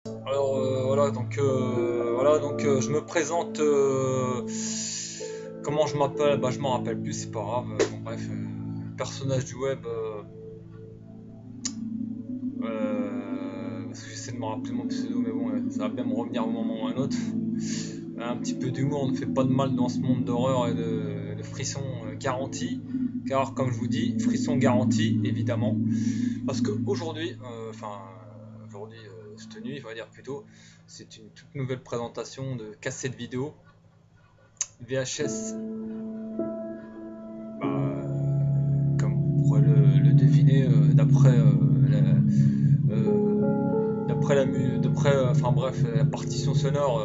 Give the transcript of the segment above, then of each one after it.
Alors voilà, donc je me présente. Comment je m'appelle? Bah, je m'en rappelle plus, c'est pas grave. Bon, bref, personnage du web. Parce que j'essaie de me rappeler mon pseudo, mais bon, ça va bien me revenir à un moment ou à un autre. Un petit peu d'humour ne fait pas de mal dans ce monde d'horreur et de frissons garantis. Car, comme je vous dis, frissons garantis, évidemment. Parce qu'aujourd'hui, aujourd'hui, cette nuit, il va dire plutôt, c'est une toute nouvelle présentation de cassette vidéo VHS. Bah, comme vous pourrez le deviner, d'après enfin bref, la partition sonore,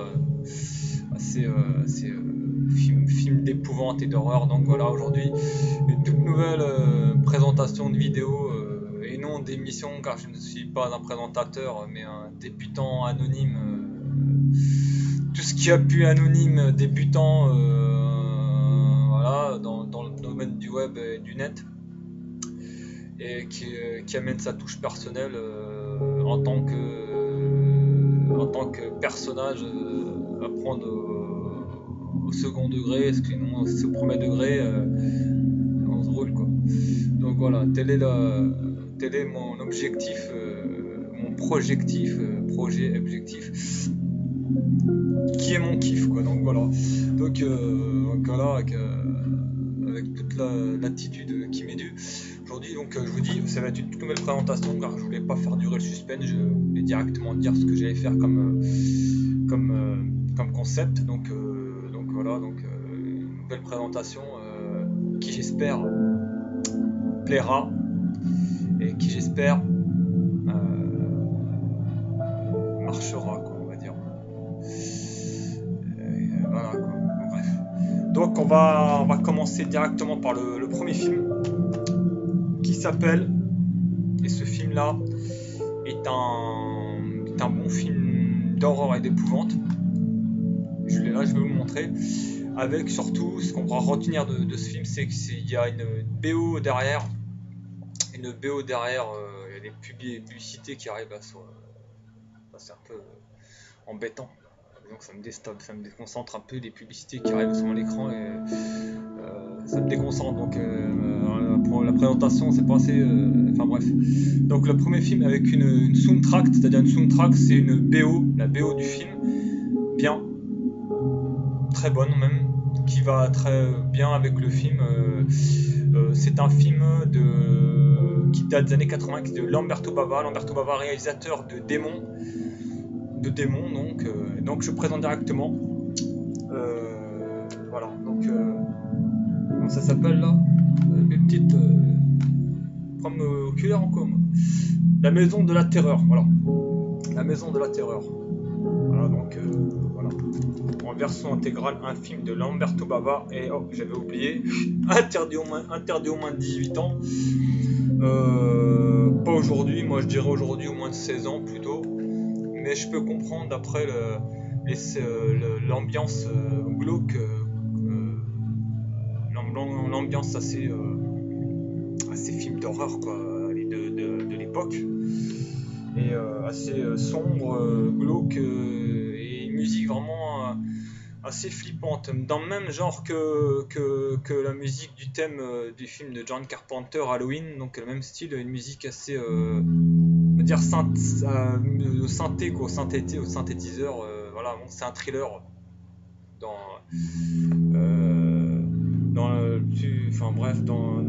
film d'épouvante et d'horreur. Donc voilà, aujourd'hui, une toute nouvelle présentation de vidéo et non d'émission, car je ne suis pas un présentateur, mais un débutant anonyme. Tout ce qui a pu anonyme débutant, voilà, dans le domaine du web et du net, et qui amène sa touche personnelle en tant que personnage à prendre au second degré, parce que non, c'est au premier degré, on se roule quoi. Donc voilà, tel est mon objectif, mon projet objectif, qui est mon kiff quoi. Donc voilà, donc voilà, avec toute l'attitude qui m'est due. Aujourd'hui, donc je vous dis, ça va être une toute nouvelle présentation car je voulais pas faire durer le suspense, je voulais directement dire ce que j'allais faire comme concept. Donc voilà, une nouvelle présentation qui j'espère plaira et qui j'espère marchera, quoi, on va dire. Voilà, quoi. Bref. Donc on va commencer directement par le premier film qui s'appelle, et ce film-là est un bon film d'horreur et d'épouvante. Je l'ai là, je vais vous le montrer. Avec surtout, ce qu'on va retenir de ce film, c'est qu'il y a une BO derrière. Une BO derrière, il y a des publicités qui arrivent là, c'est un peu embêtant. Donc ça me déconcentre un peu les publicités qui arrivent sur mon écran et ça me déconcentre. Donc pour la présentation, c'est pas assez. Enfin bref. Donc le premier film avec une soundtrack, c'est-à-dire une soundtrack, c'est une BO, la BO du film, bien, très bonne même, qui va très bien avec le film. C'est un film qui date des années 80, de Lamberto Bava. Lamberto Bava, réalisateur de démons, donc je présente directement. Voilà, comment ça s'appelle là? Mes petites. Comme oculaire encore. La maison de la terreur, voilà. La maison de la terreur. Voilà, voilà. En version intégrale, un film de Lamberto Bava, et oh, j'avais oublié, interdit au moins de 18 ans. Pas aujourd'hui, moi je dirais aujourd'hui au moins de 16 ans plutôt. Mais je peux comprendre d'après l'ambiance glauque, l'ambiance assez film d'horreur quoi, de l'époque, et assez sombre, glauque, et une musique vraiment assez flippante, dans le même genre que la musique du thème du film de John Carpenter Halloween, donc le même style, une musique assez on va dire synthé quoi, au synthétiseur, voilà, bon, c'est un thriller dans enfin bref, dans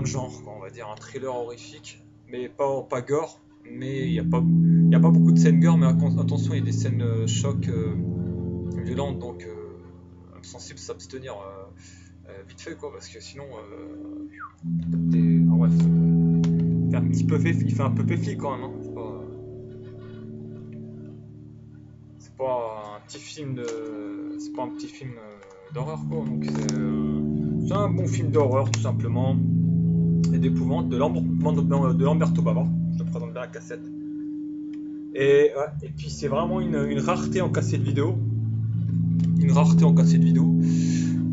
le genre quoi, on va dire un thriller horrifique, mais pas gore, mais il y a pas beaucoup de scènes gore, mais attention, il y a des scènes choc violentes, donc sensible s'abstenir vite fait quoi, parce que sinon en bref, il fait un peu péfli quand même, hein. C'est pas un petit film d'horreur quoi, donc c'est un bon film d'horreur tout simplement, et d'épouvante de Lamberto Bava. Je te présente bien la cassette, et, ouais, et puis c'est vraiment une rareté en cassette vidéo,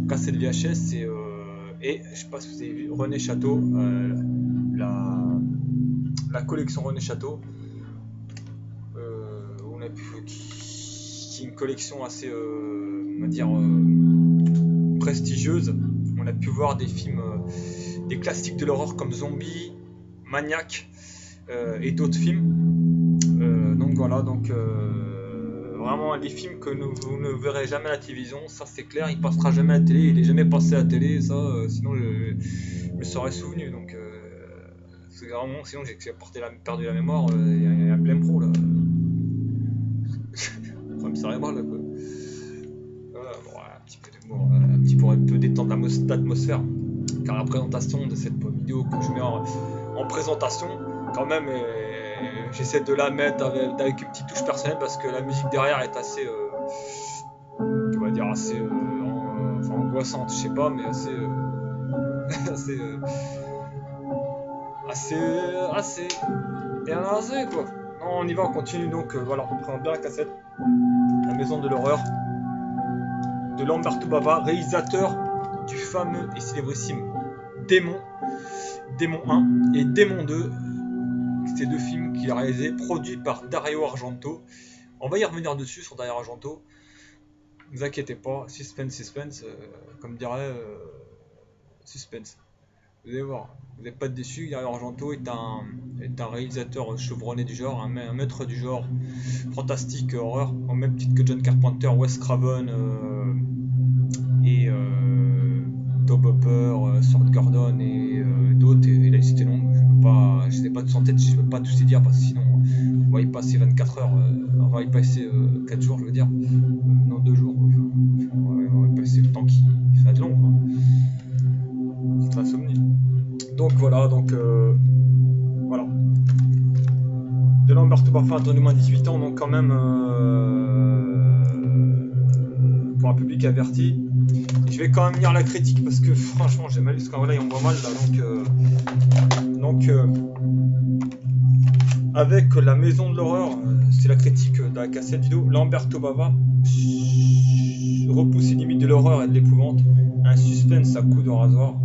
cassette VHS, et je sais pas si vous avez vu René Château, la collection René Château, qui est une collection assez, on va dire, prestigieuse. On a pu voir des films, des classiques de l'horreur comme Zombie, Maniac et d'autres films. Donc voilà, donc vraiment les films que vous ne verrez jamais à la télévision, ça c'est clair, il passera jamais à la télé, il est jamais passé à la télé, ça sinon je me serais souvenu. Donc c'est vraiment, sinon j'ai perdu la mémoire, il y a plein pro là. Problème cérébral là quoi. Bon, un petit peu d'humour, un petit pour un peu détendre l'atmosphère. Car la présentation de cette vidéo que je mets en présentation, quand même, j'essaie de la mettre avec une petite touche personnelle parce que la musique derrière est assez, on va dire assez, enfin angoissante, je sais pas, mais assez, assez quoi. Non, on y va, on continue donc. Voilà, on prend bien la cassette. La maison de l'horreur de Lamberto Bava, réalisateur du fameux et célébrissime Démon 1 et Démon 2. Ces deux films qu'il a réalisés, produits par Dario Argento. On va y revenir dessus sur Dario Argento. Ne vous inquiétez pas, suspense, comme dirait suspense. Vous allez voir, vous n'allez pas être déçus. Dario Argento est un réalisateur chevronné du genre, un maître du genre fantastique, horreur, au même titre que John Carpenter, Wes Craven et Tobe Hooper, Stuart Gordon et d'autres. Et la liste est longue. Je ne sais pas tous en tête, je ne peux pas tous les dire parce que sinon on va y passer 24 heures, on va y passer 4 jours, je veux dire, non 2 jours. On va y passer le temps qui va être long, quoi. C'est l'insomnie. Donc voilà, voilà. De Lamberto Bava, entre moins 18 ans, donc quand même pour un public averti. Je vais quand même lire la critique parce que franchement j'ai mal, parce qu'en vrai là on voit mal là, donc avec la maison de l'horreur, c'est la critique de la cassette vidéo. Lamberto Bava repousse les limites de l'horreur et de l'épouvante, un suspense à coups de rasoir,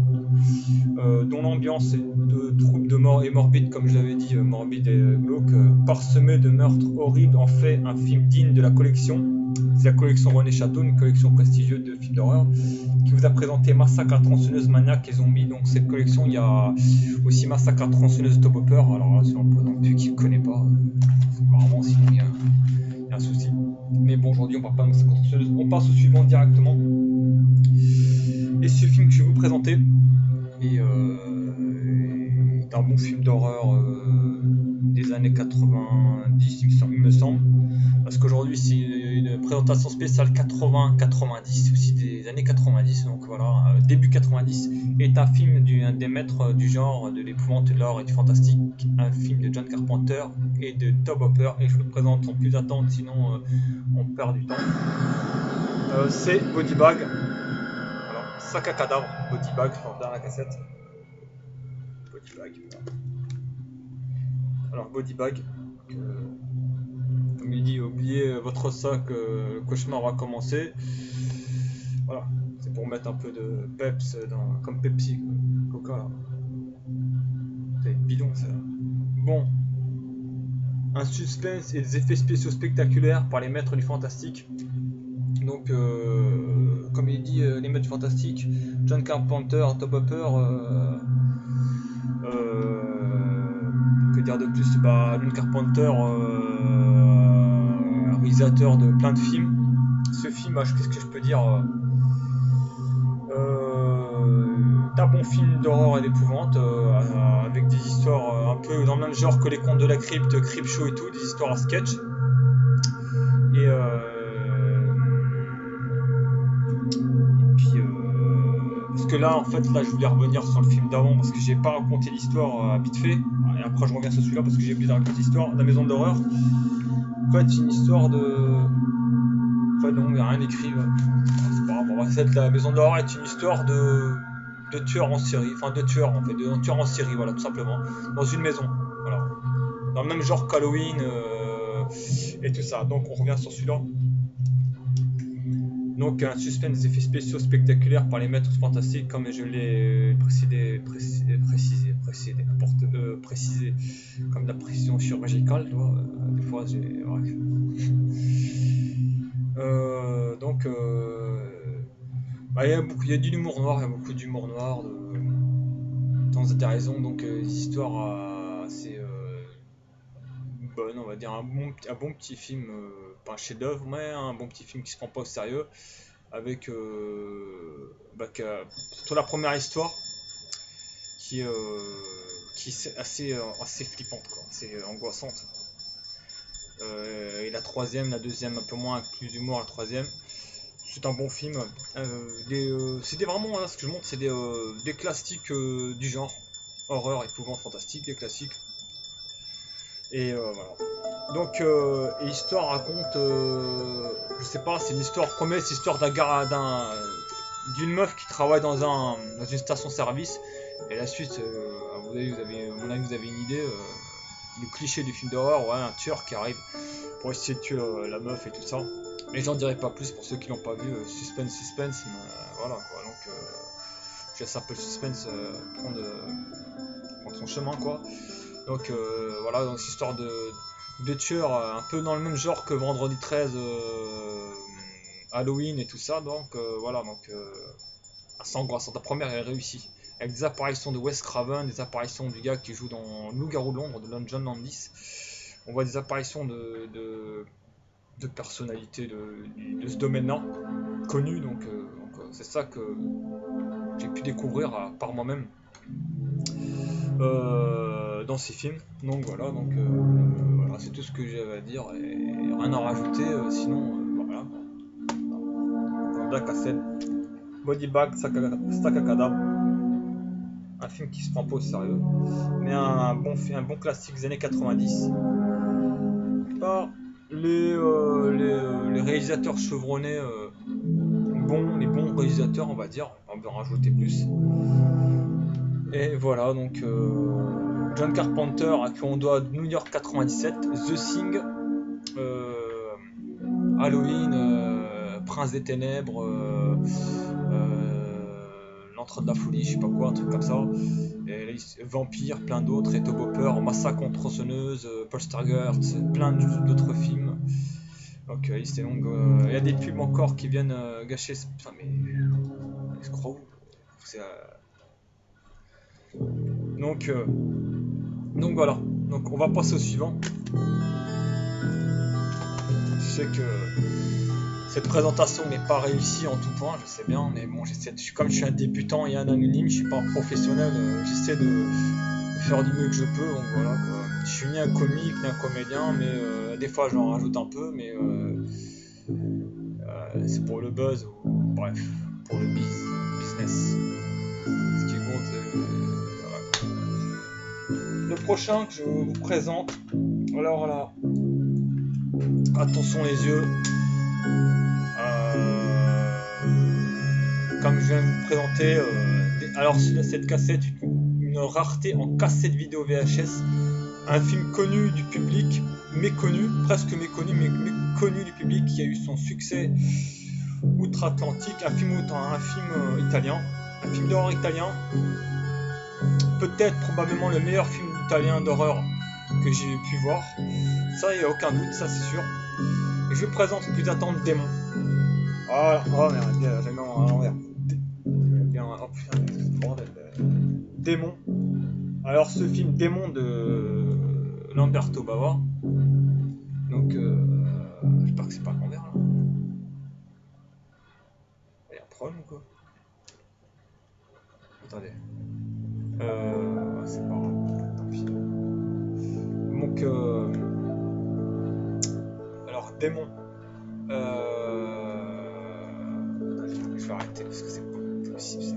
dont l'ambiance est de troubles de mort et morbide, comme je l'avais dit, morbide et glauque, parsemé de meurtres horribles, en fait un film digne de la collection. C'est la collection René Château, une collection prestigieuse de films d'horreur, qui vous a présenté Massacre à tronçonneuse, Maniac et Zombie. Donc cette collection, il y a aussi Massacre à tronçonneuse, Tobe Hooper. Alors là, c'est un peu donc qui ne connaît pas, apparemment sinon il y a un souci. Mais bon, aujourd'hui on parle pas de Massacre à tronçonneuse, on passe au suivant directement. Et ce film que je vais vous présenter est un bon film d'horreur des années 90, il me semble. Parce qu'aujourd'hui c'est une présentation spéciale 80-90, aussi des années 90, donc voilà, début 90, est un film d'un des maîtres du genre, de l'épouvante, de l'horreur et du fantastique, un film de John Carpenter et de Tobe Hooper, et je vous le présente sans plus attendre, sinon on perd du temps. C'est Body Bag, alors, sac à cadavre, Body Bag, dans la cassette. Body Bag, alors Body Bag, comme il dit, oubliez votre sac, le cauchemar va commencer. Voilà, c'est pour mettre un peu de peps comme Pepsi, Coca là. C'est bidon ça. Bon, un suspense et des effets spéciaux spectaculaires par les maîtres du fantastique. Donc, comme il dit, les maîtres du fantastique, John Carpenter, Tobe Hooper, que dire de plus, John Carpenter, réalisateur de plein de films. Ce film, qu'est-ce que je peux dire, un bon film d'horreur et d'épouvante, avec des histoires un peu dans le même genre que les contes de la crypte, Creepshow et tout, des histoires à sketch. Et puis parce que là en fait je voulais revenir sur le film d'avant parce que j'ai pas raconté l'histoire vite fait, et après je reviens sur celui-là parce que j'ai oublié de raconter l'histoire de la maison de l'horreur. En fait c'est une histoire de, enfin non, il n'y a rien écrit, c'est pas grave. Cette la maison de l'horreur est une histoire de tueurs en série, enfin de tueurs en fait, de tueurs en série, voilà, tout simplement, dans une maison, voilà, dans le même genre qu'Halloween et tout ça. Donc on revient sur celui-là. Donc un suspense, des effets spéciaux spectaculaires par les maîtres fantastiques, comme je l'ai précisé, comme la précision chirurgicale, tu vois, des fois j'ai... Ouais. Donc, bah, il y a de l'humour noir, il y a beaucoup d'humour noir, dans interaison, donc des histoires assez bonnes, on va dire, un bon petit film, pas un chef-d'œuvre, mais un bon petit film qui se prend pas au sérieux, avec surtout la première histoire qui, est assez flippante, quoi, assez angoissante. Et la deuxième un peu moins, avec plus d'humour, la troisième. C'est un bon film. C'était vraiment, là, ce que je montre, c'est des classiques du genre. Horreur, épouvante, fantastique, des classiques. Et voilà. Donc, et l'histoire raconte, je sais pas, c'est une histoire, première, c'est l'histoire d'une meuf qui travaille dans une station-service. Et la suite, à mon avis, vous avez une idée, le cliché du film d'horreur, ouais, un tueur qui arrive pour essayer de tuer la meuf et tout ça. Mais j'en dirai pas plus pour ceux qui l'ont pas vu, suspense, mais voilà quoi. Donc, je laisse un peu le suspense prendre son chemin, quoi. Donc voilà, donc c'est histoire de tueurs un peu dans le même genre que Vendredi 13, Halloween et tout ça. Donc voilà, donc assez angoissant. La première est réussie. Avec des apparitions de Wes Craven, des apparitions du gars qui joue dans Loup-garou de Londres, de John Landis. On voit des apparitions de personnalités de ce domaine-là, connues. Donc c'est ça que j'ai pu découvrir par moi-même dans ces films. Donc voilà, voilà, c'est tout ce que j'avais à dire et rien à rajouter. Sinon, voilà. Black Acid, Body Bag, Stakakada, un film qui se prend pas au sérieux, mais un bon classique des années 90. Par les réalisateurs chevronnés, les bons réalisateurs, on va dire, on peut en rajouter plus. Et voilà, donc John Carpenter, à qui on doit New York 97, The Thing, Halloween, Prince des Ténèbres, L'Entre de la Folie, je sais pas quoi, un truc comme ça, et Vampire, plein d'autres, et Bopper, Massacre en tronçonneuse, Poltergeist, plein d'autres films. Donc liste est longue. Il y a des pubs encore qui viennent gâcher. Putain, mais je crois où c'est, donc voilà. Donc on va passer au suivant. Je sais que cette présentation n'est pas réussie en tout point, je sais bien, mais bon, comme je suis un débutant et un anonyme, je suis pas un professionnel, j'essaie de faire du mieux que je peux, donc voilà quoi. Je suis ni un comique ni un comédien, mais des fois j'en rajoute un peu, mais c'est pour le buzz ou bref, pour le business. Ce qui compte, voilà. Le prochain que je vous présente, alors là, attention les yeux. Comme je viens de vous présenter, alors cette cassette, une rareté en cassette vidéo VHS, un film connu du public, méconnu, presque méconnu, mais connu du public, qui a eu son succès outre-Atlantique, un film italien, un film d'horreur italien, peut-être probablement le meilleur film italien d'horreur que j'ai pu voir, ça il n'y a aucun doute, ça c'est sûr. Et je vous présente sans plus attendre Démon. Oh merde, j'ai mis à l'envers. Oh putain, c'est bordel. Démon. Alors ce film Démon de Lamberto Bava. Donc j'espère que c'est pas à l'envers là. Il y a un problème ou quoi? Attendez. C'est pas grave. Tant pis. Donc alors Démon. Je vais arrêter parce que c'est pas possible ça.